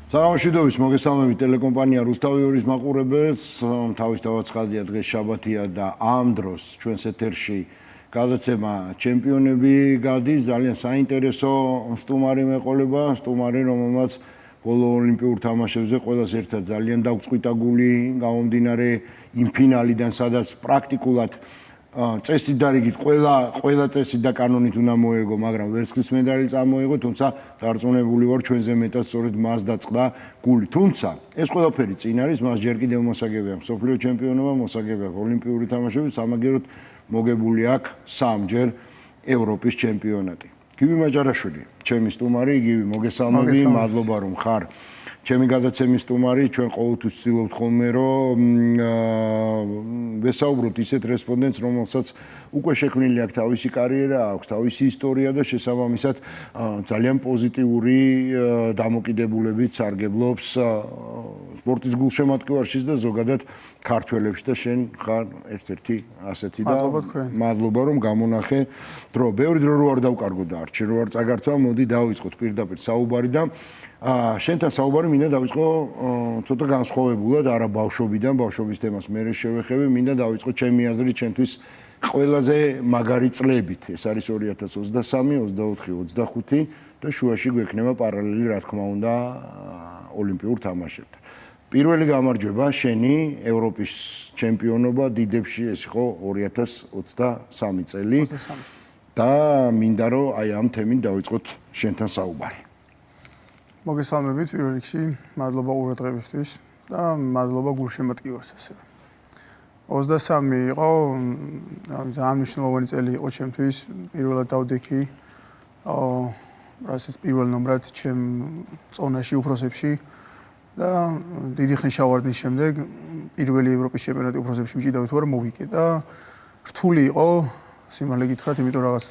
სამშვიდობის მოგესალმებით ტელეკომპანია რუსთავიორის მაყურებელს, თავის დავაცხადია დღეს შაბათია და ამ დროს ჩვენს ეთერში გადაცემა ჩემპიონები გადის, ძალიან საინტერესო სტუმარი მეყოლება, სტუმარი რომელმაც ბოლო ოლიმპიურ თამაშებზე ყველას ერთად ძალიან დაუწყვიტაგული გამომდინარე იმ ფინალიდან, სადაც პრაქტიკულად წესით და რიგით ყველა წესით და კანონით უნდა მოეგო, მაგრამ ვერცხლის медаლი წამოიღო, თუმცა დარწმუნებული ვარ ჩვენზე მეტად სწორედ მას დაწყდა გული. თუმცა ეს ყველაფერი წინ არის, მას ჯერ კიდევ მოსაგებია მსოფლიო ჩემპიონობა, მოსაგებია ოლიმპიური თამაშები, სამაგიეროდ მოგებული აქვს სამჯერ ევროპის ჩემპიონატი. გივი მაჯარაშვილი, ჩემი სტუმარი, გივი მოგესალმები, მადლობა რომ ხარ. ჩემი გადაცემის სტუმარი, ჩვენ ყოველთვის ვცდილობთ ხოლმე რომ ვესაუბროთ ისეთ რესპონდენტს, რომელსაც უკვე შექმნილი აქვს თავისი კარიერა, აქვს თავისი ისტორია და შესაბამისად ძალიან პოზიტიური დამოკიდებულებით სარგებლობს სპორტის გულშემატკივარში და ზოგადად ქართველებში და შენ ხარ ერთ-ერთი ასეთი და მადლობა რომ გამონახე დრო. ბევრი დრო რო არ დავკარგო და არჩე რო არ წაგართვა, მოდი დავიწყოთ პირდაპირ საუბარი და შენთან საუბარი მინდა დავიწყო ცოტა განსხვავებულად, არა ბავშვობიდან, ბავშვობის თემას მერე შევეხები, მინდა დავიწყო ჩემი აზრით ჩემთვის ყველაზე მაგარი წლებით. ეს არის 2023, 24, 25 და შუაში გვექნება პარალელი, რა თქმა უნდა, ოლიმპიურ თამაშებთან. პირველი გამარჯვება შენი ევროპის ჩემპიონობა დიდებში ეს იყო 2023 წელი და მინდა რომ აი ამ თემით დავიწყოთ შენთან საუბარი. მოგესალმებით პირველ რიგში, მადლობა ყურადღებისთვის და მადლობა გულშემატკივარს ასევე. 23 იყო ძალიან მნიშვნელოვანი წელი იყო ჩემთვის, პირველად დავდექი რასაც პირველ ნომრად ჩემ წონაში უფროსებში და დიდი ხნის შავარდნის შემდეგ პირველი ევროპის ჩემპიონატი უფროსებში ვიჭიდავით ვარ მოვიკე და რთული იყო სიმართლე გითხრათ, იმიტომ რაღაც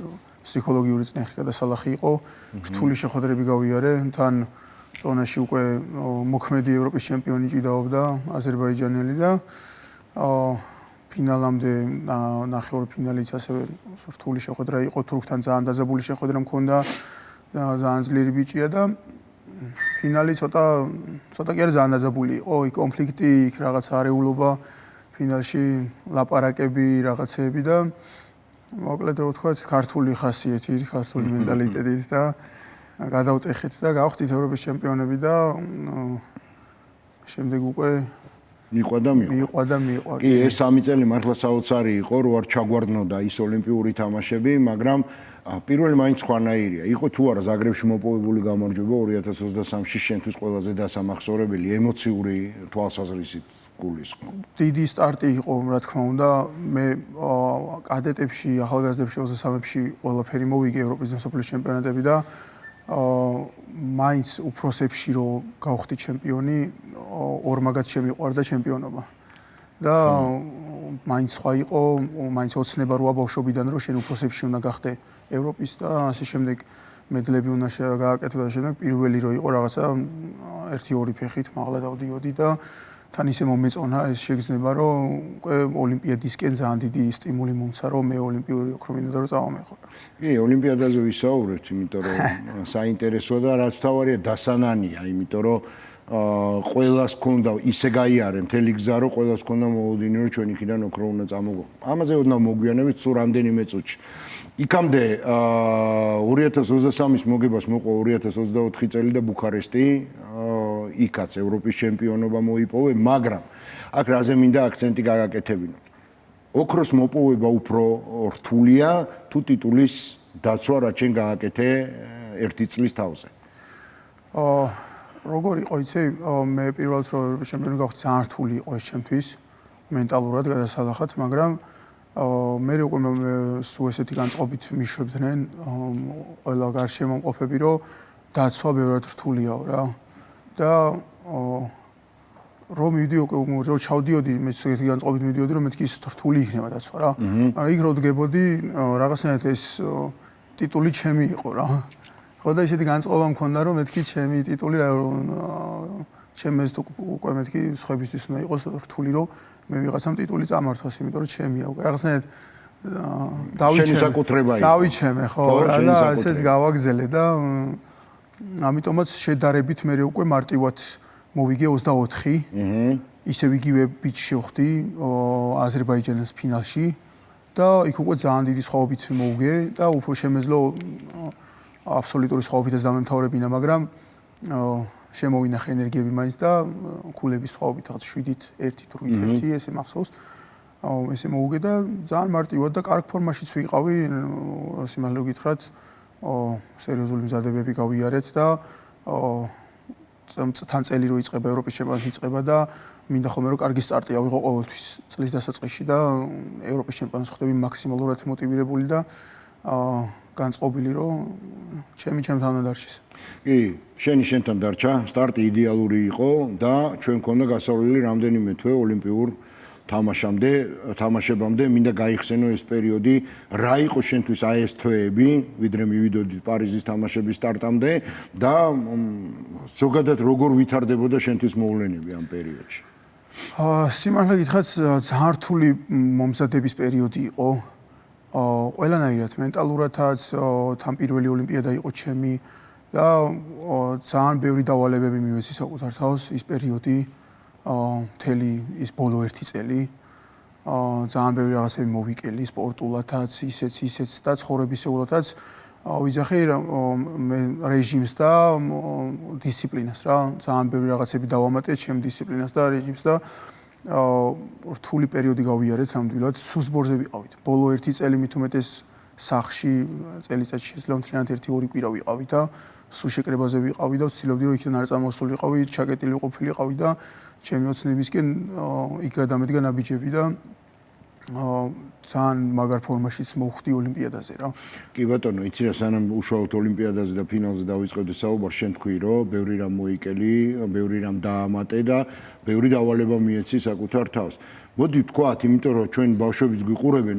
ფსიქოლოგიური წნეხი გადასალახი იყო, რთული შეხვედრები გავიარე, თან წონაში უკვე მოქმედი ევროპის ჩემპიონი ჭიდაობდა აზერბაიჯანელი და ფინალამდე ნახევარ ფინალიც ასევე რთული შეხვედრა იყო, თურქთან ძალიან დაძაბული შეხვედრა მქონდა, ძალიან ძლიერი ბიჭია და ფინალი ცოტა კი არა ძალიან დაძაბული იყო, იქ კონფლიქტი, იქ რაღაც არეულობა ფინალში, ლაპარაკები, რაღაცეები და მოკლედ რო ვთქვათ, ქართული ხასიათით, ქართული მენტალიტეტით და გადავტეხეთ და გავხდით ევროპის ჩემპიონები და შემდეგ უკვე მიყვა და კი, ეს 3 წელი მართლა საოცარი იყო, რო არ ჩაგვარდნოდა ის ოლიმპიური თამაშები, მაგრამ პირველი მაინც სხვანაირია. იყო თუ არა ზაგრებში მოპოვებული გამარჯვება 2023-ში შენთვის ყველაზე დასამახსოვრებელი ემოციური თვალსაზრისით გულისხმობ. დიდი სტარტი იყო, რა თქმა უნდა, მე კადეტებში, ახალგაზრდებში 23-ში ყველაფერი მოვიგე ევროპის და მსოფლიოს ჩემპიონატები და მაინც უფროსებში რო გავხდი ჩემპიონი, ორმაგად შემიყვარდა ჩემპიონობა. და მაინც სხვა იყო, მაინც ოცნება როა ბავშვობიდან რომ შენ უფროსებში უნდა გახდე ევროპის და ასე შემდეგ მედლები უნდა გააკეთო და შემდეგ პირველი რო იყო რაღაცა 1-2 ფეხით მაღლა დავდიოდი და თან ისე მომეწონა ეს შეგრძნება რომ უკვე ოლიმპიადისკენ ძალიან დიდი სტიმული მომცა რომ მე ოლიმპიური ოქრომინდა რომ წავამეხო. კი, ოლიმპიადაზე ვისაუბრეთ, იმიტომ რომ საინტერესოა და რაც თავარია დასანანია, იმიტომ რომ ყველას ქონდა ისე გაიარე მთელი გზა რომ ყველას ქონდა მოლოდინი რომ ჩვენ იქიდან ოქრო უნდა წამოგვიღო. ამაზე ოდნავ მოგვიანებით სულ რამდენიმე წუთში. იქამდე 2023-ის მოგებას მოყვა 2024 წელი და ბუქარესტი, იქაც ევროპის ჩემპიონობა მოიპოვე, მაგრამ აქ რაზე მინდა აქცენტი გაგაკეთებინო. ოქროს მოპოვება უფრო რთულია თუ ტიტულის დაცვა, რაც შენ გააკეთე 1 წლის თავზე. როგორ იყო იცი, მე პირველად რომ ევროპის ჩემპიონი გავხდი, ძალიან რთული იყო ეს ჩემთვის, მენტალურად გადასალახად, მაგრამ მე უკვე სულ ესეთი განწყობით მიშვებდნენ ყველა გარშემომყოფები, რომ დაცვა ბევრად რთულიაო რა. და რომ მივიდი უკვე რომ ჩავდიოდი, მე ესეთი განწყობით მივიდიოდი, რომ მეთქი ის რთული იქნება დაცვა რა. მაგრამ იქ რო დგებოდი, რაღაცნაირად ეს ტიტული ჩემი იყო რა. ხო და ისეთი განწყობა მქონდა, რომ მეთქი ჩემი ტიტული რა ჩემს უკვე მეთქი სხვებისთვის უნდა იყოს რთული, რომ მე ვიღაცამ ტიტული წამართვას, იმიტომ რომ ჩემია უკვე რაღაცნაირად შენი საკუთრება იყო. დავიჩემე, ხო, და ეს გავაგზელე და ამიტომაც შედარებით მე უკვე მარტივად მოვიგე 24. ისევ იგივე ბიჭი შევხვდი აზერბაიჯანის ფინალში და იქ უკვე ძალიან დიდი სხვაობით მოვიგე და უფრო შემეძლო აბსოლუტური სხვაობითაც დამემთავრებინა, მაგრამ შემოვინახე ენერგიები მაინც და ქულების სხვაობით რაღაც 7-ით 1-8 ესე მახსოვს. ესე მოვიგე და ძალიან მარტივად და კარგ ფორმაშიც ვიყავი, სიმართლე გითხრათ, სერიოზული მზადებები გავიარეთ და თან წელი რო იწყება ევროპის ჩემპიონატი იწყება და მინდა ხოლმე რომ კარგი სტარტი ავიღო ყოველთვის წლის დასაწყისში და ევროპის ჩემპიონატს ხვდები მაქსიმალურად მოტივირებული და განწყობილი რომ ჩემთან დარჩეს. კი, შენთან დარჩა, სტარტი იდეალური იყო და ჩვენ მქონდა გასავლელი რამდენიმე თვე ოლიმპიურ თამაშებამდე, მინდა გაიხსენო ეს პერიოდი, რა იყო შენთვის აი ეს თვეები, ვიდრე მივიდოდით პარიზის თამაშების სტარტამდე და ზოგადად როგორ ვითარდებოდა შენთვის მოვლენები ამ პერიოდში? სიმართლე გითხრათ, ძალიან რთული მომზადების პერიოდი იყო. ყველანაირად მენტალურადაც, თან პირველი ოლიმპიადა იყო ჩემი და ძალიან ბევრი დავალებები მივეცი საკუთარ თავს ის პერიოდი. მთელი ის ბოლო 1 წელი ძალიან ბევრი რაღაცები მოვიკელი სპორტულადაც, ისეც და ცხოვრებისეულადაც ვიძახი მე რეჟიმს და დისციპლინას რა, ძალიან ბევრი რაღაცები დავამატე ჩემ დისციპლინას და რეჟიმს და რთული პერიოდი გავიარეთ ნამდვილად, სუსბორზე ვიყავით. ბოლო 1 წელი მით უმეტეს სახლში წელიწადში შეიძლება მთლიანად 1-2 კვირა ვიყავი და სულ შეკრებაზე ვიყავი და ვცდილობდი რომ იქიდან არ წამოსულიყავი, ჩაკეტილი ყოფილიყავი და ჩემი ოცნებისკენ იქ გადამედგა ნაბიჯები და ძალიან მაგარ ფორმაშიც მოვხვდი ოლიმპიადაზე რა. კი ბატონო, იცი რა, სანამ უშუალოდ ოლიმპიადაზე და ფინალზე დავიწყებდი საუბარს, შენ თქვი რომ ბევრი რამ მოიკელი, ბევრი რამ დაამატე და ბევრი დავალება მიეცი საკუთარ თავს. მოდი ვთქვათ, იმიტომ რომ ჩვენ ბავშვებიც გვიყურებენ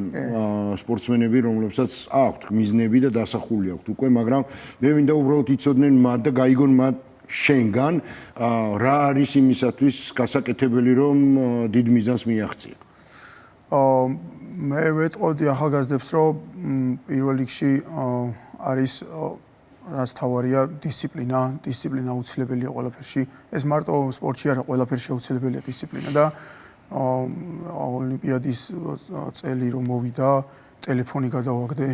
სპორტსმენები, რომლებსაც აქვთ მიზნები და დასახული აქვთ უკვე, მაგრამ მე მინდა უბრალოდ იცოდნენ მათ და გაიგონ მათ შენგან რა არის იმისათვის გასაკეთებელი რომ დიდ მიზანს მიაღწია. მე ვეტყოდი ახალგაზრდებს რომ პირველ რიგში არის რაც თავარია დისციპლინა აუცილებელია ყველაფერში. ეს მარტო სპორტში არა, ყველაფერში აუცილებელია დისციპლინა და ოლიმპიადის წელი რომ მოვიდა, ტელეფონი გადავაგდე.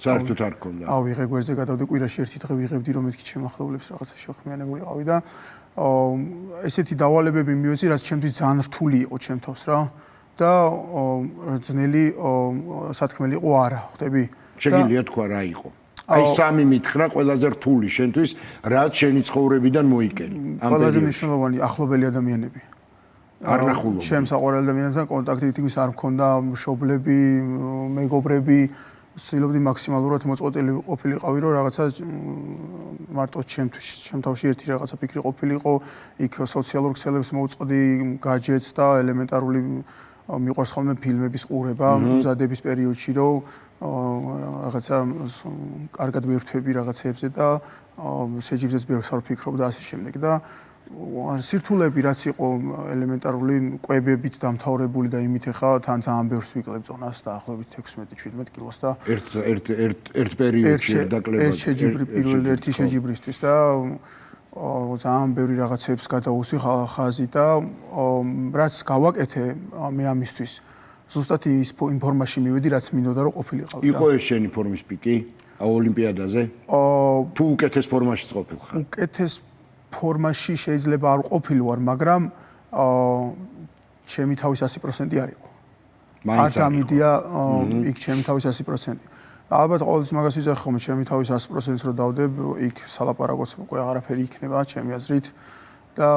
საერთოდ არ ქონდა. ავიღე გვერდზე გადავდე, კვირაში 1 დღე ვიღებდი რომ მეთქი ჩემ ახლობლებს რაღაცა შეხმიანებულიყავი და ესეთი დავალებები მივეცი, რაც ჩემთვის ძალიან რთული იყო ჩემ თავს რა და ძნელი სათქმელი იყო არა, ხვდები? შეგიძლია თქვა რა იყო? აი სამი მითხრა ყველაზე რთული შენთვის, რაც შენი ცხოვრებიდან მოიკელი. ყველაზე მნიშვნელოვანი ახლობელი ადამიანები. არ ნახულობ. ჩემს საყვარელ ადამიანებთან კონტაქტი თითქმის არ მქონდა, მშობლები, მეგობრები, ვცდილობდი მაქსიმალურად მოწყვეტილი ყოფილიყავი, რომ რაღაცა მარტო ჩემ თავში ერთი რაღაცა ფიქრი ყოფილიყო, იქ სოციალურ ქსელებს მოვწყდი, გაჯეტს და ელემენტარული მიყვარს ხოლმე ფილმების ყურება, მზადების პერიოდში, რომ რაღაცა კარგად მივირთვები რაღაცეებზე და შეჯიბზეც ბევრს არ ვფიქრობ და ასე შემდეგ და სირთულეები რაც იყო ელემენტარული კვებებით დამთავრებული და იმით ახლა თან ძალიან ბევრს ვიკლებ ზონას დაახლოებით 16-17 კილოს და ერთ პერიოდში დაკლება ერთი შეჯიბრისთვის და ძალიან ბევრი რაღაცებს გადავუსვი ხაზი და რაც გავაკეთე მე ამისთვის ზუსტად ის ინფორმაში მივედი რაც მინდოდა რომ ყოფილიყავი და იყო ეს შენი ფორმის პიკი ოლიმპიადაზე თუ უკეთეს ფორმაშიც ყოფილიყავ უკეთეს ფორმაში შეიძლება არ ყოფილიყარ, მაგრამ ჩემი თავის 100% არ იყო. არ დამიდია იქ ჩემი თავის 100%. ალბათ ყოველთვის მაგას ვიძახი ხოლმე, ჩემი თავის 100%-ს რო დავდებ, იქ სალაპარაკოც უკვე აღარაფერი იქნება ჩემი აზრით და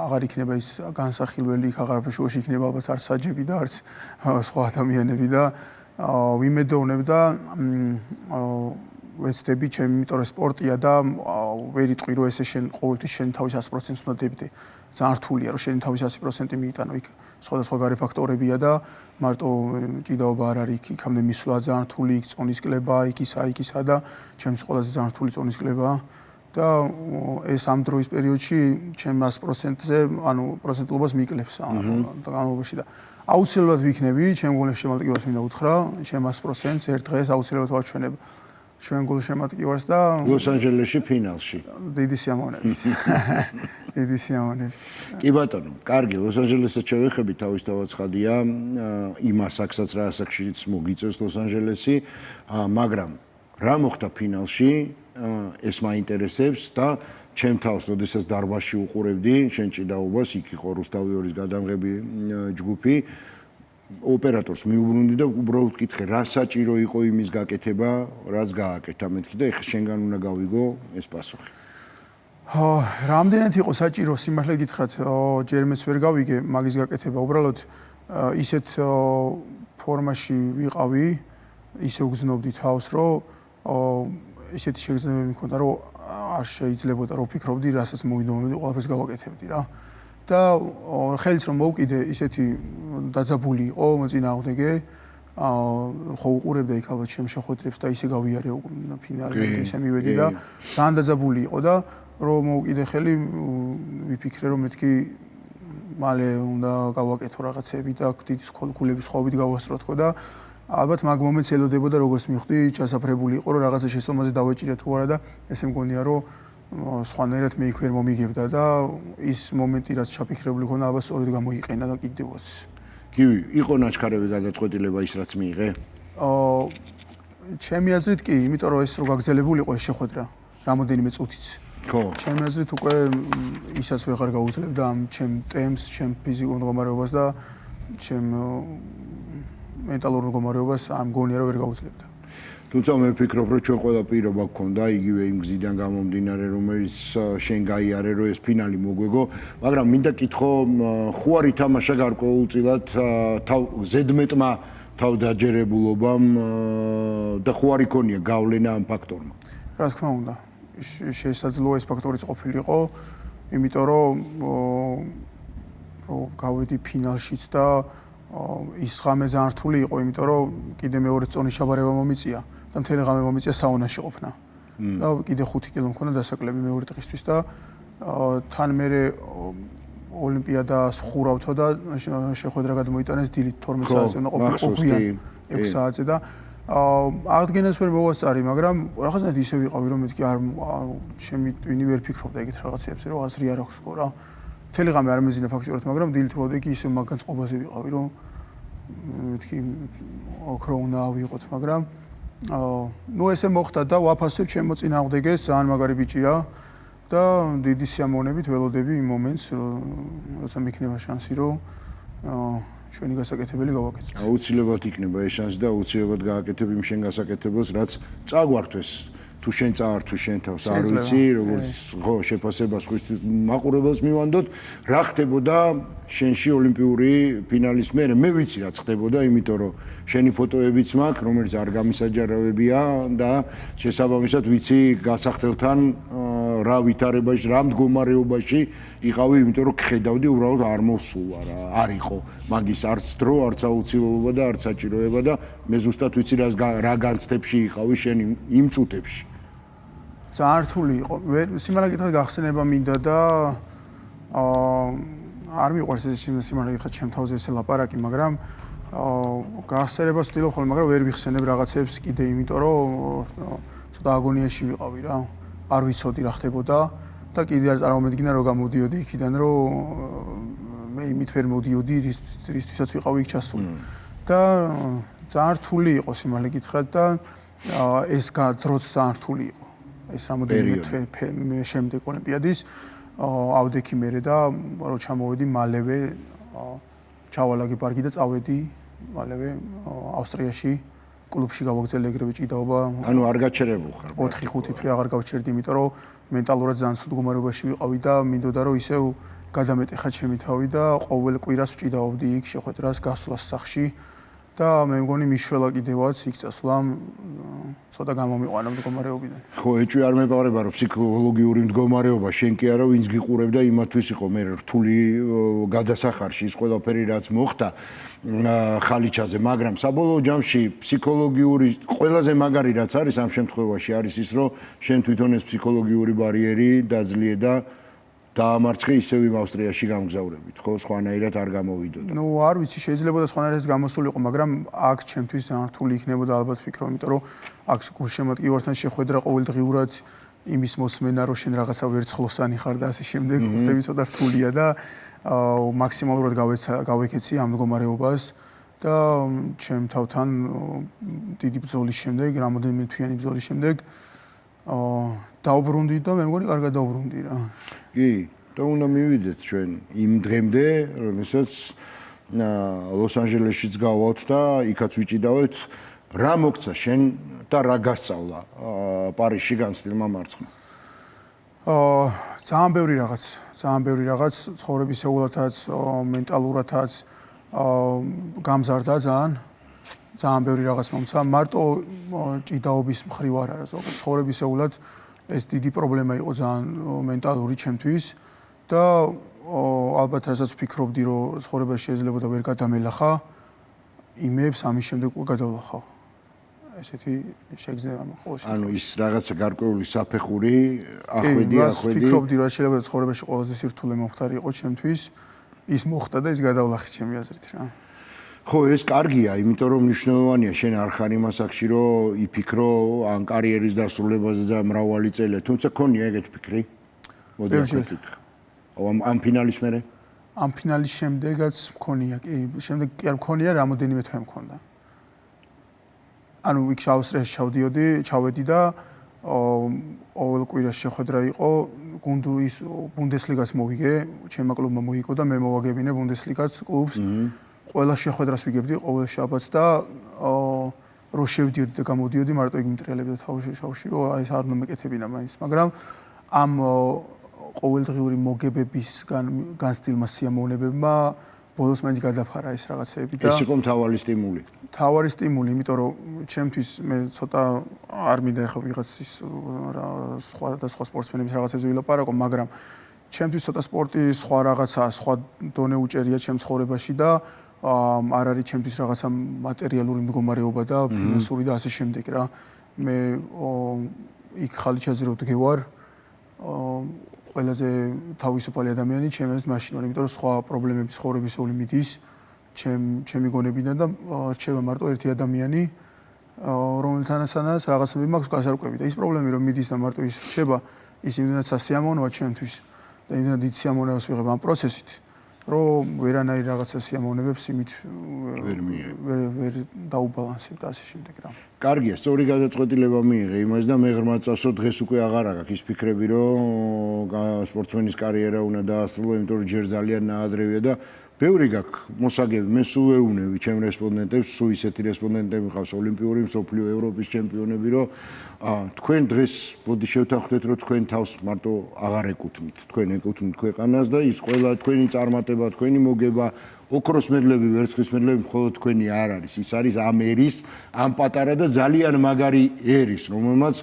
აღარ იქნება ის განსახილველი, იქ აღარაფერი შუაში იქნება ალბათ არც საჯები და არც სხვა ადამიანები და ვიმედოვნებ და ვეცდები ჩემი, იმიტომ რომ სპორტია და ვერ იტყვი რომ ესე შენ ყოველთვის შენ თავის 100%-ს უნდა დებდე. ძალიან რთულია რომ შენი თავის 100% მიიტანო იქ სხვადასხვა გარე ფაქტორებია და მარტო ჭიდაობა არ არის იქამდე მისვლა ძალიან რთული იქ წონის კლება, იქ ისა და ჩემს ყველაზე ძალიან რთული წონის კლება და ეს ამ დროის პერიოდში ჩემ 100%-ზე, ანუ პროცენტულობას მიკლებს და განმავლობაში და აუცილებლად ვიქნები, ჩემ გონებს შემალტკივას მინდა უთხრა, ჩემ 100%-ს ერთ დღეს აუცილებლად ვაჩვენებ ჩვენ გულშემატკივარს და ლოს-ანჯელესში ფინალში. დიდი სიამოვნებით. დიდი სიამოვნებით. კი ბატონო, კარგი, ლოს-ანჯელესსაც შევეხები, თავისთავად ცხადია, იმ ასაკსაც რა ასაკშიც მოგიწევს ლოს-ანჯელესი, მაგრამ რა მოხდა ფინალში, ეს მაინტერესებს და ჩემ თავს, როდესაც დარბაზში უყურებდი, შენ ჭიდაობას, იქ იყო რუსთავიორის გადამღები ჯგუფი, ოპერატორს მიუბრუნდი და უბრალოდ ვკითხე, რა საჭირო იყო იმის გაკეთება, რაც გააკეთა მეთქი და ეხლა შენგან უნდა გავიგო ეს პასუხი. რამდენად იყო საჭირო სიმართლე გითხრათ, ჯერ მეც ვერ გავიგე მაგის გაკეთება, უბრალოდ ისეთ ფორმაში ვიყავი, ისე ვგზნობდი თავს, რომ ისეთი შეგრძნებები მქონდა, რომ არ შეიძლებოდა რომ ვფიქრობდი, რასაც მოვიდომებდი, ყველაფერს გავაკეთებდი რა. და ხელს რომ მოვკიდე, ისეთი დაძაბული იყო მოწინააღმდეგე, ხო უყურებდა იქ ალბათ ჩემ შეხვედრებს და ისე გავიარე ფინალამდე ისე მივედი და ძალიან დაძაბული იყო და რომ მოვკიდე ხელი ვიფიქრე რომ მეთქი მალე უნდა გავაკეთო რაღაცები და დიდი გულების ხოვით გავასწრო თქო და ალბათ მაგ მომენტს ელოდებოდა როგორც მივხვდი ჩასაფრებული იყო რომ რაღაცა შესწომაზე დავეჭირე თუ არა და ესე მგონია რომ სხვანაირად მე იქ ვერ მომიგებდა და ის მომენტი რაც ჩაფიქრებული ქონა ალბათ სწორედ გამოიყენა და კიდევაც კი იყო ნაჩქარები გადაწყვეტილება ის რაც მიიღე ჩემი აზრით კი იმიტომ რომ ეს რო გაგზელებული იყო ეს შეხვედრა რამოდენიმე წუთიც ხო ჩემი აზრით უკვე ისაც ვეღარ გაუძლებდა ამ ჩემ ტემპს ჩემ ფიზიკურ მდგომარეობას და ჩემ მენტალურ მდგომარეობას ამ გონია რომ ვერ გაუძლებდა თუმცა მე ვფიქრობ რომ ჩვენ ყველა პირობა გქონდა იგივე იმ გზიდან გამომდინარე რომელიც შენ გაიარე რომ ეს ფინალი მოგვეგო მაგრამ მინდა კითხო ხო არ ითამაშა გარკვეულწილად ზედმეტმა თავდაჯერებულობამ და ხო არ იქონია გავლენა ამ ფაქტორმა რა თქმა უნდა შესაძლოა ეს ფაქტორიც ყოფილიყო იმიტომ რომ გავედი ფინალშიც და ის ღამე ძალიან რთული იყო იმიტომ რომ კიდე მეორე წონის შაბარება მომიწია და მთელი ღამე მომიწია საუნაში ყოფნა და კიდე 5 კილო მქონდა დასაკლები მეორე დღისთვის და თან მე ოლიმპიადას ხურავთო და შეხვედრა გადმოიტანეს დილით 12 საათზე უნდა ყოფილიყო 6 საათზე და აღდგენას ვერ მოვასწარი მაგრამ რაღაცნაირად ისე ვიყავი რომ მეთქი არ ჩემი ტვინი ვერ ფიქრობდა ეგეთ რაღაცებზე რომ აზრი არ აქვს ხო რა მთელი ღამე არ მეძინა ფაქტიურად მაგრამ დილით ვადი კი ისე მაგან წყობაზე ვიყავი რომ მეთქი ოქრო უნდა ავიღოთ მაგრამ ნუ ესე მოხდა და ვაფასებ ჩემ მოწინააღმდეგეს ძალიან მაგარი ბიჭია და დიდი სიამოვნებით ველოდები იმ მომენტს როცა მიქნება შანსი რომ ჩვენი გასაკეთებელი გავაკეთოთ. აუცილებლად იქნება ეს შანსი და აუცილებლად გააკეთებ იმ შენ გასაკეთებელს, რაც წაგვართვეს. თუ შენ წაართვი შენ თავს არ ვიცი, როგორც ხო შეფასებას ხვის მაყურებელს მივანდოთ, რა ხდებოდა შენში ოლიმპიური ფინალის მერე. მე ვიცი რაც ხდებოდა, იმიტომ რომ შენი ფოტოებიც მაქვს, რომელიც არ გამისაჯარავებია და შესაბამისად ვიცი გასახდელთან რა ვითარებაში, რა მდგომარეობაში იყავი, იმიტომ რომ ხედავდი უბრალოდ არ მოსულა რა, არ იყო მაგის არც დრო, არც აუცილებლობა და არც საჭიროება და მე ზუსტად ვიცი რა განცდებში იყავი შენ იმ წუთებში. ძალიან რთული იყო. სიმართლე გითხრათ გახსენება მინდა და არ მიყვარს ეს სიმართლე გითხრათ ჩემ თავზე ესე ლაპარაკი, მაგრამ გახსენებას ვცდილობ ხოლმე, მაგრამ ვერ ვიხსენებ რაღაცებს კიდე, იმიტომ რომ ცოტა აგონიაში ვიყავი რა. არ ვიცოდი რა ხდებოდა და კიდე არ წარმომედგინა რომ გამოდიოდი იქიდან, რომ მე იმით ვერ მოდიოდი, რისთვისაც ვიყავი იქ ჩასული. და ძალიან რთული იყო სიმართლე გითხრათ და ეს დროც ძალიან რთული იყო. ეს რამოდენიმე შემდეგ ოლიმპიადის ავდექი მერე და რო ჩამოვედი მალევე ჩავალაგე პარკი და წავედი მალევე ავსტრიაში კლუბში გავაგზავნე ეგრევე ჭიდაობა ანუ არ გაჩერებულ ხარ 4-5 თვე აღარ გავჩერდი იმიტომ რომ მენტალურად ძალიან ცუდ მდგომარეობაში ვიყავი და მინდოდა რომ ისევ გადამეტეხა ჩემი თავი და ყოველ კვირას ვჭიდაობდი იქ შეხვედრას გასვლას სახლში და მე მგონი მიშველა კიდევაც იქ წასვლამ ცოტა გამომიყვანა მდგომარეობიდან. ხო, ეჭვი არ მეპარება რომ ფსიქოლოგიური მდგომარეობა შენ კი არა ვინც გიყურებდა იმათვის იყო მე რთული გადასახარში ის ყველაფერი რაც მოხდა ხალიჩაზე, მაგრამ საბოლოო ჯამში ფსიქოლოგიური ყველაზე მაგარი რაც არის ამ შემთხვევაში არის ის რომ შენ თვითონ ეს ფსიქოლოგიური ბარიერი დაძლიე და დაამარცხე ისევ იმ ავსტრიაში გამგზავრებით, ხო, სხვანაირად არ გამოვიდოდა. ნუ არ ვიცი, შეიძლება და სხვანაირად გამოსულიყო, მაგრამ აქ ჩემთვის რთული იქნებოდა ალბათ ვფიქრობ, იმიტომ რომ აქ გულშემატკივართან შეხვედრა ყოველდღიურად იმის მოსმენა, რომ შენ რაღაცა ვერცხლოსანი ხარ და ასე შემდეგ, ხუთები ცოტა რთულია და მაქსიმალურად გავეკეცი ამ მდგომარეობას და ჩემ თავთან დიდი ბრძოლის შემდეგ, რამოდენიმე თვიანი ბრძოლის შემდეგ დაუბრუნდი და მე მგონი კარგად დაუბრუნდი რა. კი, და უნდა მივიდეთ ჩვენ იმ დღემდე, როდესაც ლოს-ანჯელესშიც გავალთ და იქაც ვიჭიდავთ, რა მოგცა შენ და რა გასწავლა პარიზში განცდილმა მარცხმა? ძალიან ბევრი რაღაც, ცხოვრებისეულათაც, მენტალურათაც გამზარდა ძალიან ბევრი რაღაც მომცა. მარტო ჭიდაობის მხრივ არ არა, ზოგადად ცხოვრებისეულად ეს დიდი პრობლემა იყო ძალიან მენტალური ჩემთვის და ალბათ რასაც ვფიქრობდი, რომ ცხოვრებაში შეიძლება და ვერ გადამელახა, იმებს ამის შემდეგ უკვე გადავლახავ. ესეთი შეგრძნება მოყოლში. ანუ ის რაღაცა გარკვეული საფეხური ახვედი. ვფიქრობდი, რომ შეიძლება ცხოვრებაში ყველაზე სირთულე მომხდარი იყო ჩემთვის, ის მოხდა და ის გადავლახე ჩემი აზრით რა. ხო, ეს კარგია, იმიტომ რომ მნიშვნელოვანია შენ არ ხარ იმ ასაკში, რომ იფიქრო ან კარიერის დასრულებაზე და მრავალი წელი, თუმცა ქონია ეგეთი ფიქრი? მოდი ახლა. ამ ფინალის მერე? ამ ფინალის შემდეგაც მქონია, კი, შემდეგ კი არ მქონია, რამოდენიმე თვე მქონდა. ანუ იქ ავსტრიაში ჩავედი და ყოველ კვირას შეხვედრა იყო, გუნდის ბუნდესლიგას მოვიგე, ჩემმა კლუბმა მოიგო და მე მოვაგებინე ბუნდესლიგას კლუბს. ყველა შეხვედრას ვიგებდი ყოველ შაბათს და რო შევდიოდი და გამოდიოდი, მარტო იქ მიტრიალებდა თავში, რომ აი ეს არ უნდა მეკეთებინა მაინც, მაგრამ ამ ყოველდღიური მოგებებისგან განცდილმა სიამოვნებებმა ბოლოს მაინც გადაფარა ეს რაღაცეები და ეს იყო მთავარი სტიმული. მთავარი სტიმული, იმიტომ რომ ჩემთვის მე ცოტა არ მინდა ახლა ვიღაცის სხვა სპორტსმენების რაღაცებზე ვილაპარაკო, მაგრამ ჩემთვის ცოტა სპორტი სხვა რაღაცაა, სხვა დონე უჭერია ჩემ ცხოვრებაში და არ არის ჩემთვის რაღაცა მატერიალური მდგომარეობა და ფინანსური და ასე შემდეგ რა. მე იქ ხალიჩაზე რო დგევარ, ყველაზე თავისუფალი ადამიანი ჩემი აზრით მაშინ ვარ, იმიტომ რომ სხვა პრობლემები ცხოვრებისეული მიდის ჩემი გონებიდან და რჩება მარტო ერთი ადამიანი, რომელთანაც რაღაცები მაქვს გასარკვევი და ის პრობლემები რომ მიდის და მარტო ის რჩება, ის იმდენად სასიამოვნოა ჩემთვის და იმდენად დიდ სიამოვნებას ვიღებ ამ პროცესით, რომ ვერანაირ რაღაცა სიამოვნებებს იმით ვერ დაუბალანსებ და ასე შემდეგ რა. კარგია, სწორი გადაწყვეტილება მიიღე იმას და მე ღრმად წავსო, დღეს უკვე აღარ აქვს ის ფიქრები, რომ სპორტსმენის კარიერა უნდა დაასრულო, იმიტომ რომ ჯერ ძალიან ნაადრევია და ბევრი გაქვს მოსაგები, მე სულ ვეუბნები ჩემ რესპონდენტებს, სულ ისეთი რესპონდენტები მყავს ოლიმპიური, მსოფლიო, ევროპის ჩემპიონები, რომ თქვენ დღეს მოდი შევთანხმდეთ, რომ თქვენ თავს მარტო აღარ ეკუთვნით, თქვენ ეკუთვნით ქვეყანას და ის ყველა თქვენი წარმატება, თქვენი მოგება, ოქროს მედლები, ვერცხლის მედლები მხოლოდ თქვენი არ არის. ის არის ამ ერის, ამ პატარა და ძალიან მაგარი ერის, რომელმაც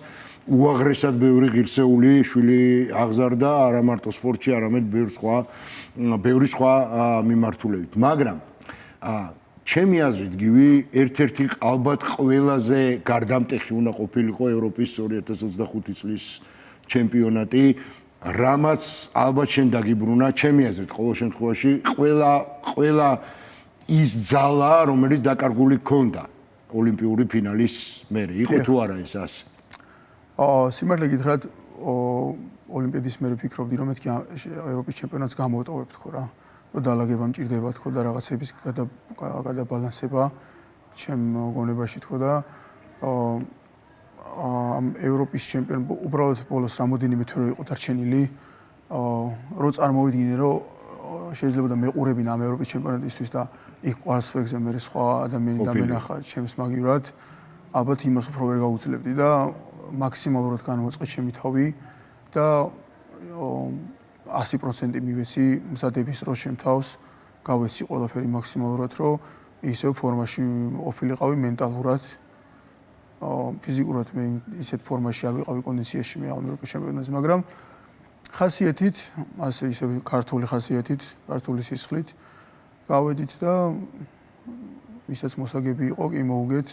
უაღრესად ბევრი ღირსეული შვილი აღზარდა არა მარტო სპორტში, არამედ ბევრი სხვა მიმართულებით. მაგრამ ჩემი აზრით გივი ერთ-ერთი ალბათ ყველაზე გარდამტეხი უნდა ყოფილიყო ევროპის 2025 წლის ჩემპიონატი, რამაც ალბათ შენ დაგიბრუნა, ჩემი აზრით ყოველ შემთხვევაში ყველა ის ძალა, რომელიც დაკარგული ქონდა ოლიმპიური ფინალის მერე. იყო თუ არა ეს ასე? სიმართლე გითხრათ, ოლიმპიადის მერე ვფიქრობდი, რომ მეთქი ევროპის ჩემპიონატს გამოვტოვებ თქო რა. რომ დაალაგება მჭირდება თქო და რაღაცების გადაბალანსება ჩემ გონებაში თქო და ამ ევროპის ჩემპიონატ უბრალოდ ბოლოს რამოდენიმე თვე იყო დარჩენილი, რო წარმოვიდგინე, რომ შეიძლება და მეყურებინა ამ ევროპის ჩემპიონატისთვის და იქ ყვალსფეგზე მე სხვა ადამიანი დამენახა ჩემს მაგივრად, ალბათ იმას უფრო ვერ გაუძლებდი და მაქსიმალურად განვაწყე ჩემი თავი და 100% მივეცი მზადების დროს ჩემ თავს, გავეცი ყველაფერი მაქსიმალურად, რომ ისევ ფორმაში ყოფილიყავი მენტალურად, ფიზიკურად მე ისეთ ფორმაში არ ვიყავი კონდიციაში მე ამ ევროპის ჩემპიონატზე, მაგრამ ხასიათით, ასე ისევ ქართული ხასიათით, ქართული სისხლით გავედით და ვისაც მოსაგები იყო, კი მოუგეთ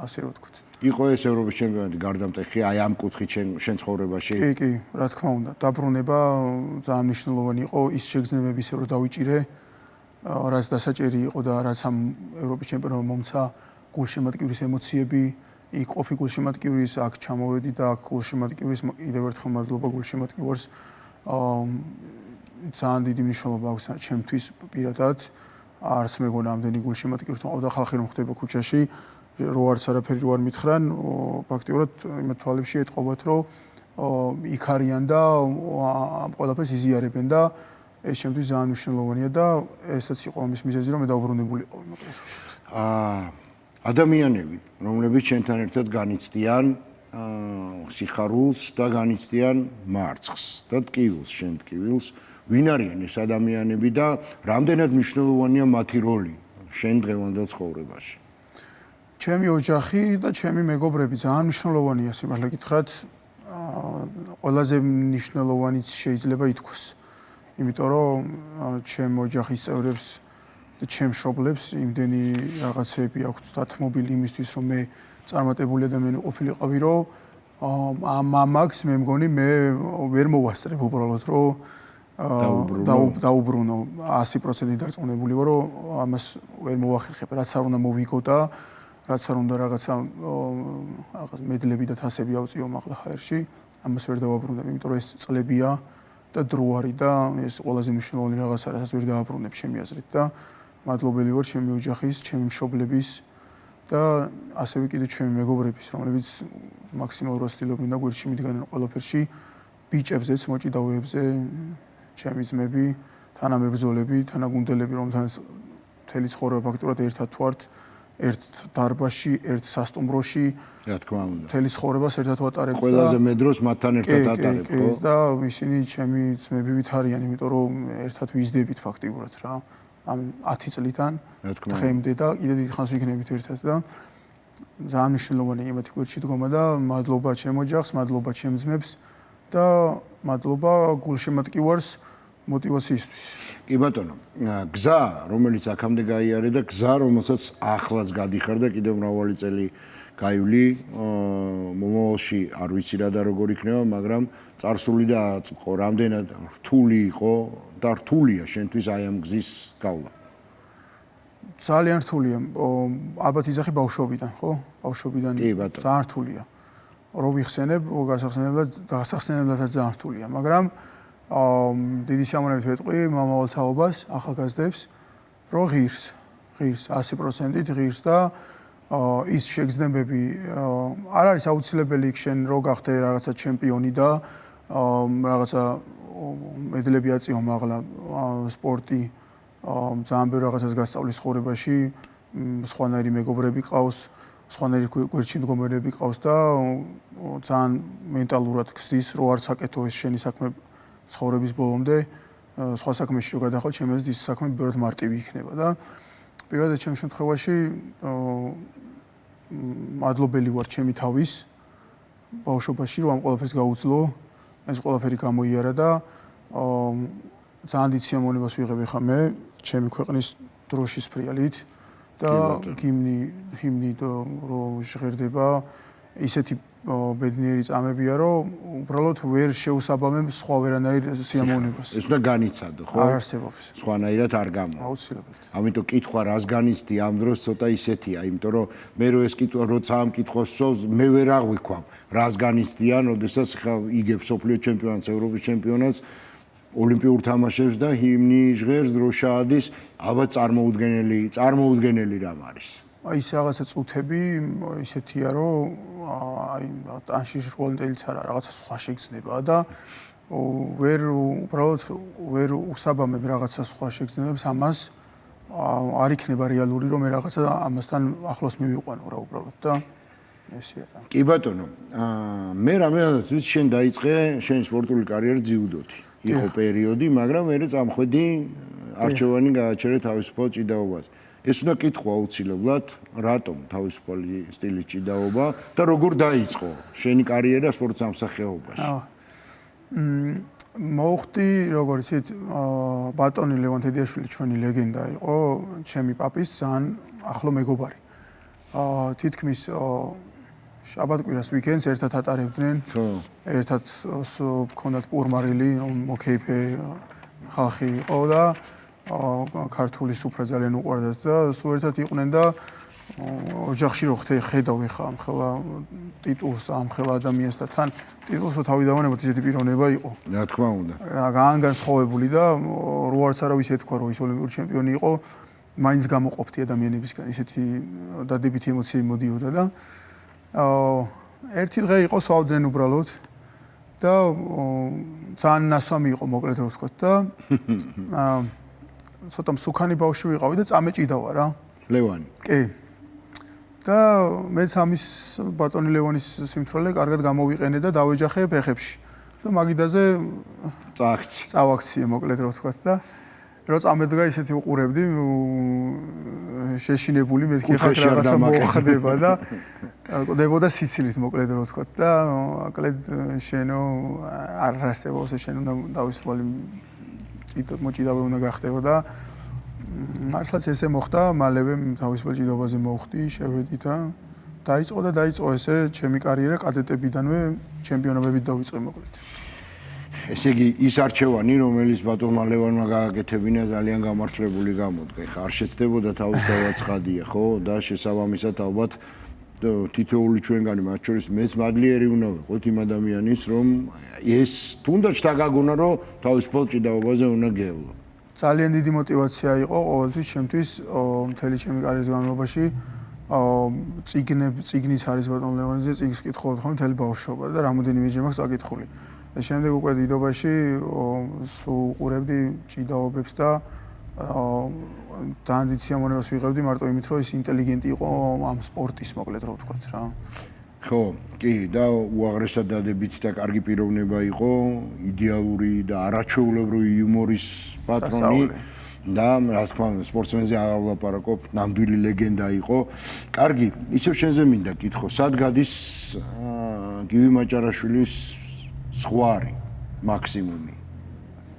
ასე რა ვთქვით. იყო ეს ევროპის ჩემპიონატი გარდამტეხი აი ამ კუთხით შენ ცხოვრებაში? კი, რა თქმა უნდა. დაბრუნება ძალიან მნიშვნელოვანი იყო ის შეგრძნებები ისე რომ დავიჭირე, რაც დასაჭერი იყო და რაც ამ ევროპის ჩემპიონატმა მომცა გულშემატკივრის ემოციები, იქ ყოფი გულშემატკივრის, აქ ჩამოვედი და აქ გულშემატკივრის კიდევ ერთხელ მადლობა გულშემატკივარს. ძალიან დიდი მნიშვნელობა აქვს ჩემთვის პირადად. არც მეგონა ამდენი გულშემატკივრით მყავდა ხალხი რომ ხდება ქუჩაში, რო არც არაფერი რო არ მითხრან, ფაქტიურად იმ თვალებში ეტყობათ რომ იქ არიან და ამ ყველაფერს იზიარებენ და ეს ჩემთვის ძალიან მნიშვნელოვანია და ესაც იყო ამის მიზეზი რომ მე დაუბრუნებულიყო იმაკლეს. ადამიანები, რომლებიც შენთან ერთად განიცდიან სიხარულს და განიცდიან მარცხს და ტკივილს, შენ ტკივილს, ვინ არიან ეს ადამიანები და რამდენად მნიშვნელოვანია მათი როლი შენ დღევანდელ ცხოვრებაში? ჩემი ოჯახი და ჩემი მეგობრები ძალიან მნიშვნელოვანია, სიმართლე გითხრათ, ყველაზე მნიშვნელოვანიც შეიძლება ითქვას. იმიტომ რომ ჩემ ოჯახის წევრებს და ჩემ მშობლებს იმდენი რაღაცები აქვთ დათმობილი იმისთვის, რომ მე წარმატებული ადამიანი ყოფილიყავი, რომ ამ მამაკს მე მგონი მე ვერ მოვასწრებ უბრალოდ, რომ დაუბრუნო 100% დარწმუნებული ვარ, რომ ამას ვერ მოვახერხებ, რაც არ უნდა მოვიგო და რაც არ უნდა რაღაცა მედლები და თასები ავწიო მაღლა ჰაერში, ამას ვერ დავაბრუნებ, იმიტომ რომ ეს წლებია და დრო არის და ეს ყველაზე მნიშვნელოვანი რაღაცა, რასაც ვერ დავაბრუნებ ჩემი აზრით და მადლობელი ვარ ჩემი ოჯახის, ჩემი მშობლების და ასევე კიდე ჩემი მეგობრების, რომლებიც მაქსიმალურად ცდილობდნენ და გვერდში მიდგნენ ყველაფერში, ბიჭებზეც, მოჭიდავეებზე, ჩემი ძმები, თანამებრძოლები, თანაგუნდელები, რომთანაც მთელი ცხოვრება ფაქტურად ერთად ვართ, ერთ დარბაზში, ერთ სასტუმროში, რა თქმა უნდა. მთელი ცხოვრებას ერთად ვატარებ და ყველაზე მე დროს მათთან ერთად ატარებ, ხო? და ისინი ჩემი ძმებივით არიან, იმიტომ რომ ერთად ვიზდებით ფაქტიურად რა. ამ 10 წლიდან დღემდე და კიდე დიდ ხანს ვიქნებით ერთად და ძალიან მნიშვნელოვანია იმათი გვერდში დგომა და მადლობა ჩემ ოჯახს, მადლობა ჩემ ძმებს და მადლობა გულშემატკივარს мотивациისთვის. კი ბატონო, გზა, რომელიც აქამდე გაიარე და გზა, რომელსაც ახლაც გადიხარ და კიდევ მრავალი წელი გაივლი, მომავალში არ ვიცი რა და როგორ იქნება, მაგრამ წარსული და აწყო, რამდენად რთული იყო და რთულია შენთვის აი ამ გზის გავლა. ძალიან რთულია. ალბათ იზახი ბავშვობიდან, ხო? ბავშვობიდან ძალიან რთულია. რო ვიხსენებ, გასახსენებლადაც ძალიან რთულია, მაგრამ დიდი სიამოვნებით ვეტყვი მომავალ თაობას, ახალგაზრდებს, რომ ღირს 100% ღირს და ის შეგრძნებები არ არის აუცილებელი იქ შენ რო გახდე რაღაცა ჩემპიონი და რაღაცა მედლები აწიო მაღლა სპორტი ძალიან ბევრ რაღაცას გასწავლის ცხოვრებაში, სხვანაირი მეგობრები ყავს, სხვანაირი გვერდში მდგომარეები ყავს და ძალიან მენტალურად გზის რო არ საკეთო ეს შენი საქმე ცხოვრების ბოლომდე, სხვა საქმეში რო გადახვალ, ჩემი აზრით ის საქმე ბევრად მარტივი იქნება და პირველად ჩემ შემთხვევაში მადლობელი ვარ ჩემი თავის ბავშვობაში, რომ ამ ყველაფერს გაუძლო, ეს ყველაფერი გამოიარა და ძალიან დიდ სიამოვნებას ვიღებ ხა მე ჩემი ქვეყნის დროშის ფრიალით და ჰიმნი რო ჟღერდება, ისეთი ბედნიერი წამებია, რომ უბრალოდ ვერ შეუსაბამებ სხვა ვერანაირ სიამოვნებას. ეს უნდა განიცადო, ხო? არ არსებობს. სხვანაირად არ გამა. აუცილებლად. ამიტომ კითხვა რას განიცდი ამ დროს ცოტა ისეთია, იმიტომ რომ მე რო ეს კითხვა როცა ამ კითხვას სვავს, მე ვერ აღვიქვამ, რას განიცდიან, ოდესაც ხა იგებ სოფლიო ჩემპიონატს, ევროპის ჩემპიონატს, ოლიმპიურ თამაშებს და ჰიმნი ჟღერს, დროშა ადის, ალბათ წარმოუდგენელი რამ არის. ის რაღაცა წუთები ისეთია, რომ აი ტანში შროლენდელიც არა, რაღაცა სხვა შეგრძნება და უბრალოდ ვერ უსაბამებ რაღაცა სხვა შეგრძნებებს, ამას არ იქნება რეალური, რომ მე რაღაცა ამასთან ახლოს მივიყვანო რა უბრალოდ და ესეა. კი ბატონო, მე რამე ვიცი შენ დაიწყე შენი სპორტული კარიერა ძიუდოთი. იყო პერიოდი, მაგრამ მე წამხვედი არჩევანი გააჩერე თავისუფალ ჭიდაობას. ეს უნდა კითხვა აუცილებლად, რატომ თავისუფალი სტილის ჭიდაობა და როგორ დაიწყო შენი კარიერა სპორტ სამსახიობოში? მოხდი, როგორც იცით, ბატონი ლევან თედიაშვილი ჩვენი ლეგენდა იყო, ჩემი პაპის ძალიან ახლო მეგობარი. თითქმის შაბათ-კვირას ვიკენდს ერთად ატარებდნენ. ხო. ერთად ჰქონდათ პურმარილი, მოკეიფე ხალხი იყო და ქართული სუფრა ძალიან უყვარდათ და სულ ერთად იყვნენ და ოჯახში რო ხედავ ხა ამხელა ტიტულს ამხელა ადამიანს და თან ტიტულს რო თავი დავანებოთ ისეთი პიროვნება იყო. რა თქმა უნდა. განსხვავებული და რო არც არავის ეთქვა რომ ის ოლიმპიური ჩემპიონი იყო, მაინც გამოყოფთი ადამიანებისგან ისეთი დადებითი ემოციები მოდიოდა და ერთი დღე იყო სვავდნენ უბრალოდ და ძალიან ნასვამი იყო მოკლედ რო ვთქვათ და ცოტა მსუქანი ბავშვი ვიყავი და წამეჭიდავა რა. ლევანი. კი. და მეც ამის ბატონი ლევონის სიმთვრალე კარგად გამოვიყენე და დავეჯახე ფეხებში. და მაგიდაზე წავაქციე მოკლედ რო ვთქვათ და რო წამედგა ისეთი უყურებდი შეშინებული მეთქი ხარ რაღაცა მოხდება და კვდებოდა სიცილით მოკლედ რო ვთქვათ და აკლედ შენო არ არსებობს შენ უნდა დავისვალი მოჭიდავე უნდა გახდებოდა და მართლაც ესე მოხდა მალევე თავისუფალ ჭიდაობაზე მოვხდი შევედი და დაიწყო ესე ჩემი კარიერა კადეტებიდანვე ჩემპიონობებით დავიწყე მოკლედ. ესე იგი ის არჩევანი რომელიც ბატონმა ლევანმა გააკეთებინა ძალიან გამართლებული გამოდგა. ხა არ შეცდებოდა თავისთავად ცხადია ხო და შესაბამისად ალბათ თითოეული ჩვენგანი მათ შორის მეც მადლიერი უნდა ვიყოთ იმ ადამიანის რომ ეს თუნდაც დაგაგონა რომ თავისუფალ ჭიდაობაზე უნდა გევლო. ძალიან დიდი мотиваცია იყო ყოველთვის ჩემთვის მთელი ჩემი კარიერის განმავლობაში წიგნის არის ბატონ ლევონიძე წიგნს კითხულობ ხოლმე მთელი ბავშვობა და რამოდენიმეჯერ მაქვს წაკითხული. და შემდეგ უკვე დიდობაში სულ უყურებდი ჭიდაობებს და ძალიან დიდ სიამოვნებას ვიღებდი მარტო იმით რომ ის ინტელიგენტი იყო ამ სპორტის მოკლედ რო ვთქვათ რა. ხო, კი და უაღრესად დადებითი და კარგი პიროვნება იყო, იდეალური და არაჩვეულებრივი იუმორის პატრონი და რა თქმა უნდა სპორტსმენზე აღარ ვლაპარაკობ, ნამდვილი ლეგენდა იყო. კარგი, ისევ შენზე მინდა კითხო, სად გადის გივი მაჭარაშვილის ზღვარი მაქსიმუმი?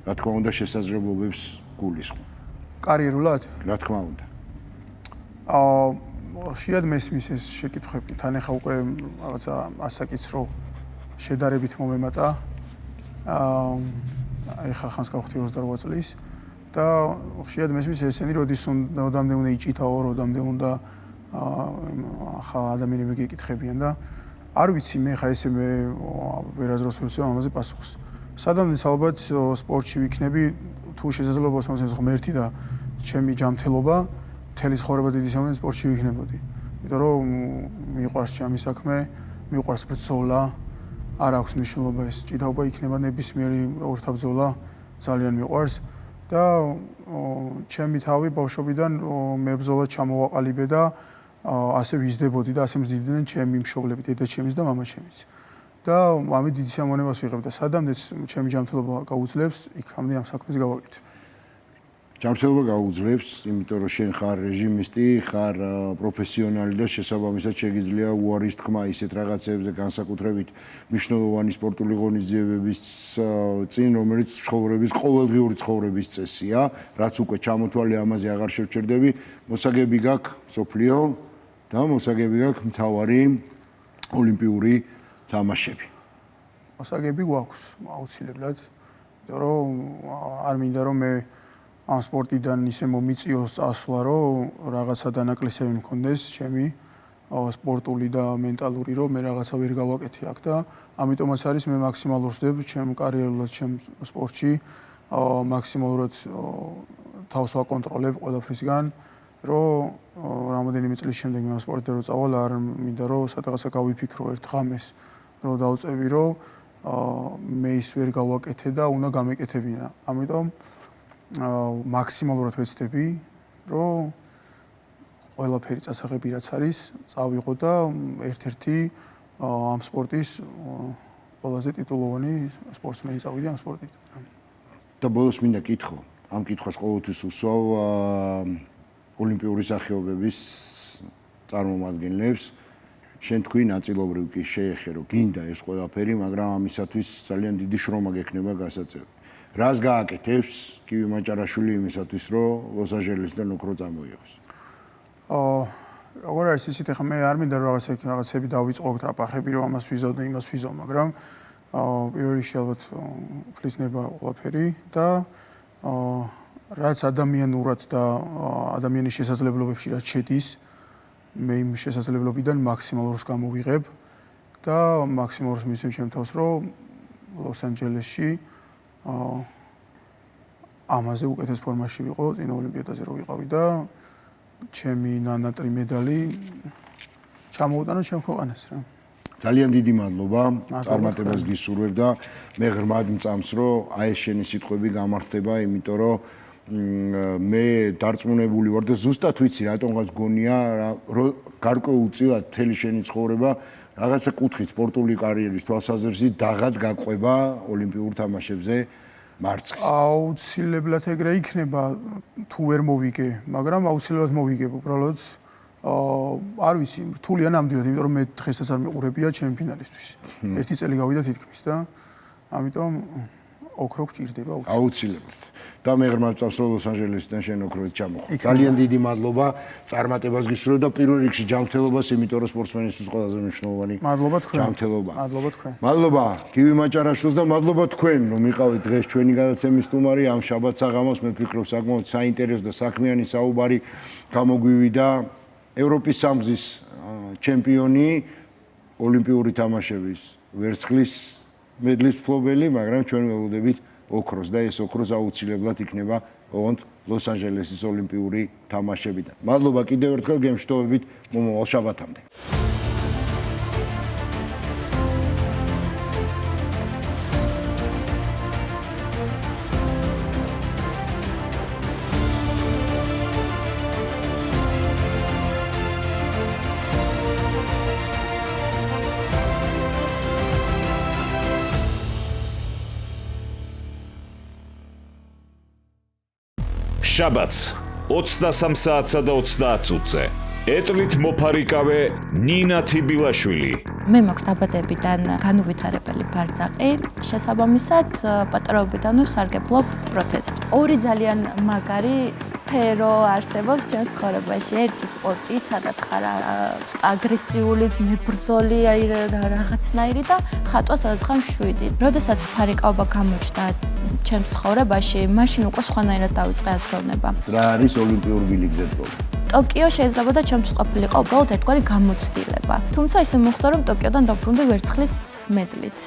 რა თქმა უნდა შესაძლებლობებს გულისხმობ. კარიერულად? რა თქმა უნდა. ხშირად მესმის ეს შეკითხვები, თან ახლა უკვე რაღაცა ასაკიცრო შედარებით მომემატა. ახლა ხანს გავხდი 28 წლის და ხშირად მესმის ესენი როდის როდამდე უნდა იჭითაო, როდამდე უნდა ახლა ადამიანები გეკითხებიან და არ ვიცი მე ხა ესე მე ვერაზროს ვეცე ამაზე პასუხს. სადამდეც ალბათ სპორტში ვიქნები თუ შესაძლებლობას მომცემს ღმერთი და ჩემი ჯანმრთელობა მთელი ცხოვრება დიდი სიამოვნებით სპორტში ვიქნებოდი. იმიტომ რომ მიყვარს ჩემი საქმე, მიყვარს ბრძოლა, არ აქვს მნიშვნელობა ეს ჭიდაობა იქნება ნებისმიერი ორთაბრძოლა, ძალიან მიყვარს და ჩემი თავი ბავშვობიდან მებრძოლად ჩამოვაყალიბე და ასე ვიზრდებოდი და ასე მზდიდნენ ჩემი მშობლები, დედაჩემიც და მამაჩემიც. და ამით დიდი სიამოვნებას ვიღებ და სადამდეც ჩემი ჯანმრთელობა გაუძლებს, იქამდე ამ საქმეს გავაკეთებ. ჯანმრთელობა გაუძლებს, იმიტომ რომ შენ ხარ რეჟიმისტი, ხარ პროფესიონალი და შესაბამისად შეგიძლია უარის თქმა ისეთ რაღაცებზე განსაკუთრებით მნიშვნელოვანი სპორტული ღონისძიებების წინ, რომელიც ცხოვრების ყოველდღიური ცხოვრების წესია, რაც უკვე ჩამოთვალე ამაზე აღარ შევჩერდები, მოსაგები გაქვს სოფლიო და მოსაგები გაქვს მთავარი ოლიმპიური თამაშები. მოსაგები გვაქვს აუცილებლად, იმიტომ რომ არ მინდა რომ მე ამ სპორტიდან ისე მომიწიოს წასვლა, რომ რაღაცა დანაკლისები მქონდეს ჩემი სპორტული და მენტალური, რომ მე რაღაცა ვერ გავაკეთე აქ და ამიტომაც არის მე მაქსიმალურს ვდებ ჩემ კარიერულად ჩემ სპორტში, მაქსიმალურად თავს ვაკონტროლებ ყველაფრისგან, რომ რამოდენიმე წლის შემდეგ მე ამ სპორტზე რო წავალ, არ მინდა რომ სადღაცა გავიფიქრო ერთ ღამეს, რომ დავწევი, რომ მე ის ვერ გავაკეთე და უნდა გამეკეთებინა. ამიტომ მაქსიმალურად ვეცდები, რომ ყველაფერი წასაღები რაც არის, წავიღო და ერთ-ერთი ამ სპორტის ყველაზე ტიტულოვანი სპორტსმენი წავიდე ამ სპორტიდან. და ბოლოს მინდა კითხო, ამ კითხვას ყოველთვის უსვავ ოლიმპიური სახეობების წარმომადგენლებს. შენ თქვი ნაწილობრივ კი შეეხერო, გინდა ეს ყველაფერი, მაგრამ ამისათვის ძალიან დიდი შრომა გექნება გასაწევი. რას გააკეთებს გივი მაჭარაშვილი იმისათვის, რომ ლოს-ანჯელესიდან ოქრო წამოიღოს? როგორ არის ისიც ახლა მე არ მინდა რაღაცები დავიწყო ტრაპახები რომ ამას ვიზავ და იმას ვიზავ, მაგრამ პირველ რიგში ალბათ ფლისნება ყველაფერი და რაც ადამიანურად და ადამიანის შესაძლებლობებში რაც შედის, მე იმ შესაძლებლობიდან მაქსიმალურს გამოვიღებ და მაქსიმალურს მისცემ ჩემ თავს, რომ ლოს-ანჯელესში ამაზე უკეთეს ფორმაში ვიყო, წინა ოლიმპიადაზე რო ვიყავი და ჩემი ნანატრი медали ჩამოუტანა ჩემ ქვეყანას რა. ძალიან დიდი მადლობა, წარმატებას გისურვებ და მე ღრმად მწამს, რომ აი ეს შენი სიტყვები გამართება, იმიტომ რომ მე დარწმუნებული ვარ და ზუსტად ვიცი რატომღაც გონია, რომ გარკვეულწილად მთელი შენი ცხოვრება რაღაცა კუთხით სპორტული კარიერის თვალსაზრისით დაღად გაყვება ოლიმპიურ თამაშებზე მარცხი. აუცილებლად ეგრე იქნება თუ ვერ მოვიგე, მაგრამ აუცილებლად მოვიგებ უბრალოდ არ ვიცი, რთულია ნამდვილად, იმიტომ რომ მე დღესაც არ მეყურებია ჩემი ფინალისტვის. ერთი წელი გავიდა თითქმის და ამიტომ ოქრო გჭირდება აუცილებლად. და მე ღრმად წავს რომ ლოს-ანჯელესიდან შენ ოქროით ჩამოხვდა. ძალიან დიდი მადლობა, წარმატებას გისურვებ და პირველ რიგში ჯანმრთელობას, იმიტომ რომ სპორტსმენისთვის ყველაზე მნიშვნელოვანი მადლობა თქვენ. ჯანმრთელობა. მადლობა თქვენ. მადლობა გივი მაჭარაშვილს და მადლობა თქვენ, რომ იყავით დღეს ჩვენი გადაცემის სტუმარი ამ შაბათ საღამოს. მე ვფიქრობ საკმაოდ საინტერესო და საქმიანი საუბარი გამოგვივიდა. ევროპის სამგზის ჩემპიონი, ოლიმპიური თამაშების ვერცხლის მედლის მფლობელი, მაგრამ ჩვენ ველოდებით ოქროს და ეს ოქროს აუცილებლად იქნება ოღონდ ლოს-ანჯელესის ოლიმპიური თამაშებიდან. მადლობა კიდევ ერთხელ, გემშვიდობებით მომავალ შაბათამდე. შაბათს 23 საათსა და 30 წუთზე ეტლით მოფარიკავე ნინა თიბილაშვილი. მე მაქვს დაბადებიდან განუვითარებელი ბარძაყი, შესაბამისად პატარაობიდანვე ვსარგებლობ პროთეზით. ორი ძალიან მაგარი სფერო არსებობს ჩემს ცხოვრებაში. ერთი სპორტი, სადაც ხარ აგრესიული, მებრძოლი, რაღაცნაირი და ხატვა, სადაც ხარ მშვიდი. როდესაც ფარიკაობა გამოჩნდა ჩემს ცხოვრებაში, მაშინ უკვე სხვანაირად დავიწყე აზროვნება. რა არის ოლიმპიურ ბილიკზე დგომა? ტოკიო შეიძლება და ჩემთვის ყოფილიყო უბრალოდ ერთგვარი გამოცდილება. თუმცა ისე მოხდა, რომ ტოკიოდან დავბრუნდი ვერცხლის მედლით.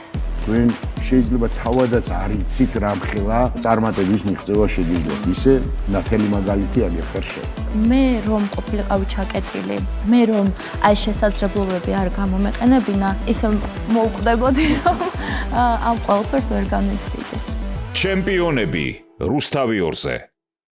თქვენ შეიძლება თავადაც არ იცით რამხელა წარმატების მიღწევა შეგიძლიათ. ისე ნათელი მაგალითი აგიხარ შენ. მე რომ ყოფილიყავი ჩაკეტილი, მე რომ აი შესაძლებლობები არ გამომეყენებინა, ისე მოვკვდებოდი, რომ ამ ყველაფერს ვერ განვიცდიდი. ჩემპიონები რუსთავი ორზე